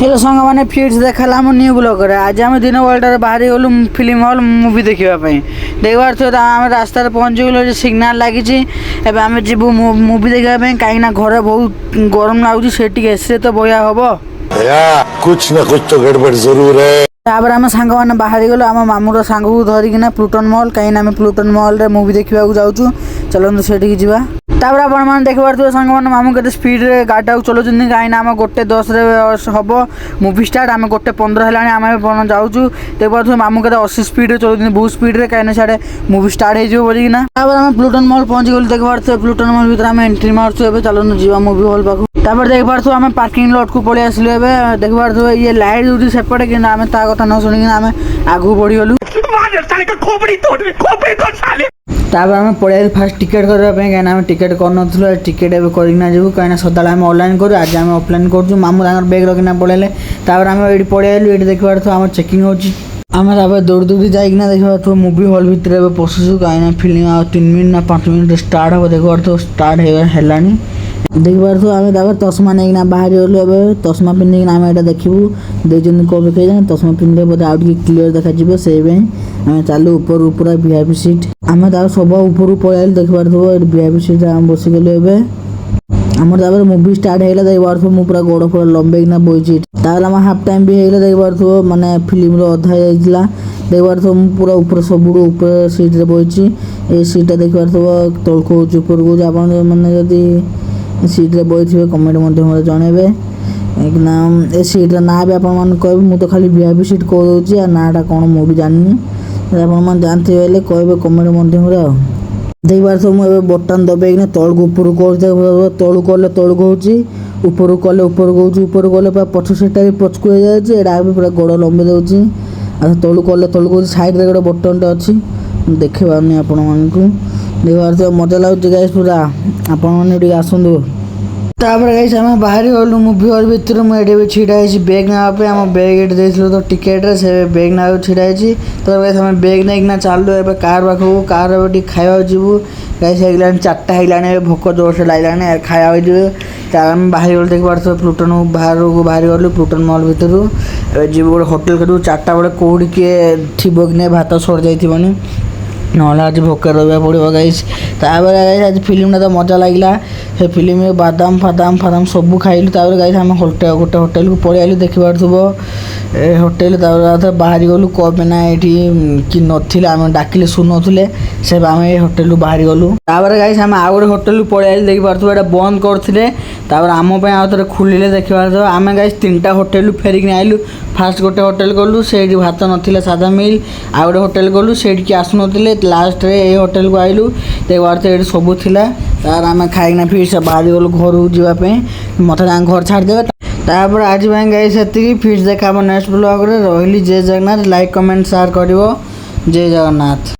Hello सांग मैंने फिर देखला आम न्यू ब्लॉग आज आम दिन बेलटार बाहरी गलु फिल्म हल मुवी देखापी देखबार थो आम रास्तार पहुँची गलु सिग्नाल लगी आम जीवु मुवी देखापी कहीं घरे बहुत गरम लगुच से एसी तो बया हम कुछ न कुछ तो गड़बड़ जरूर है। तापर आम सांग मैंने बाहरी गलु आम मामूर सांग को धरिकिना प्लूटन मॉल कहीं प्लूटन मॉल रे मुवी देखा जाऊँ चलते से जावा तापर आपण देखिए सांग मैंने मामू के स्पीड रे गाड़ी को चलाऊँ कहीं आम 1:10 हम मुवी स्टार्ट आम 1:15 है आम जाऊँ देखिए मामू के 80 स्पीड चलाऊँ बहुत स्पीड रे कहीं साढ़े मुवी स्टार्ट हो बोलिकिना आम प्लूटन मॉल पहुँची गलु देखिए प्लूटन मॉल भर आम एंट्री मार्चु चलते जा मुवी हॉल पाक तापर देखिए आम पार्किंग लॉट को पलि आसलु देखिए ये लाइट जो सेपटे कि आम ता कथा न शुणिक आम आगू बढ़ी गलु तापर आम पलि फास्ट टिकेट करने कहीं टिकेट कर टिकेट करना जीव कहीं सदा आम ऑनलाइन करूँ आज आम ऑफलाइन करूँ मामू बैग रखना पलैले तापर आम ये पलि आलु ये देखिए आम चेकिंग होम दौड़ दौड़ी जाइना देखा मुवी हॉल भितर पशुचु कहीं फिल्म आ 3 मिनट ना 5 मिनट स्टार्ट हम देखिए स्टार्ट है देखिए आम तस्मा नहीं बाहर गलु तस्मा पिंधिक आम यहाँ देखू देखते कौन देखिए तस्मा पिंधे बोधे आउ क्लीयर देखा से आम चलू ऊपर पूरा वीआईपी सीट आम सब ऊपर पलि देखिए वीआईपी सीट आम बसीगलु आमर मुवी स्टार्ट है देखिए मुझे पूरा गोड़ पूरा लंबेना बही आम हाफ टाइम भी होगा देखिए माने फिल्म अधा जाइला देखिए पूरा ऊपर सब ऊपर सीट रे बही ये सीटा देखिए तौक ऊपर को आप मैंने सीट रे बही थे कमेंट मध्य जनइबे ए सीट ना भी आपन कह मुझे खाली वीआईपी सीट कह नाटा कौन मुझे जानी आप जानते कहे कमेंट मध्यम देखिए मुझे बटन दबाई तौक ऊपर कर तौक कले तौक होपर कले ऊपर ऊपर कले पछ सीटा भी पचकु हो जाए भी पूरा गोड़ लंबी दूसरी तौक कले तौक हो साइड रे गोटे बटन अच्छी देखे पानी आपण मानू देखिए मजा लगुच गाइस पूरा आपण मैंने आसतु तापर गाइस आम बाहर गलु मुवी हॉल भितर मुझे भी छिड़ाई बैग नापे आम बैग ये तो टिकेट से बैग ना छिड़ाई तो गाइस आम बैग नहीं चलु ए कार पाखक कार खाया जीवु गाइस हो 4टा है भोक जोर से लगे खाया आम बाहर गलु देखिए प्लूटन बाहर को बाहर गलु प्लूटन मॉल भितर जीव गोटे होटेल करू 4टा बेले कौड़ी किए थी कि भात सर जाइबनी ना आज भोकर रहा पड़ो गाइस तापर गाइस आज फिल्म तो मजा लगे से फिल्म में बादाम फादाम फादाम सब खाइलु तापर गाइस आम गोटे होटेल को पलि आलु देखिए होटेल बाहर गलु कब ना ये कि नथिले आम डाकिले शुणुले से आम ये होटेल बाहर गलु तापर गाइस आम आउ गोटे होटेल को पलि आलु देखिए बंद करते आम आउ थे खुलिले देखिए आम गाइस 3टा होटेल फेरिक आइलु फास्ट गोटे होटेल गलु से भात ना सादा मिल आउ गोटे होटेल गलु से आसुन लास्ट रे ये होटेल को आइलु देखिए ये सब थिला तार आम खाइना फिर से बाहर गलु घर जावाई मत घर छाड़देवे तापर आज गाइस से फिर देखा नेक्स्ट ब्लॉग रे रही जय जगन्नाथ लाइक कमेंट शेयर करिवो जय जगन्नाथ।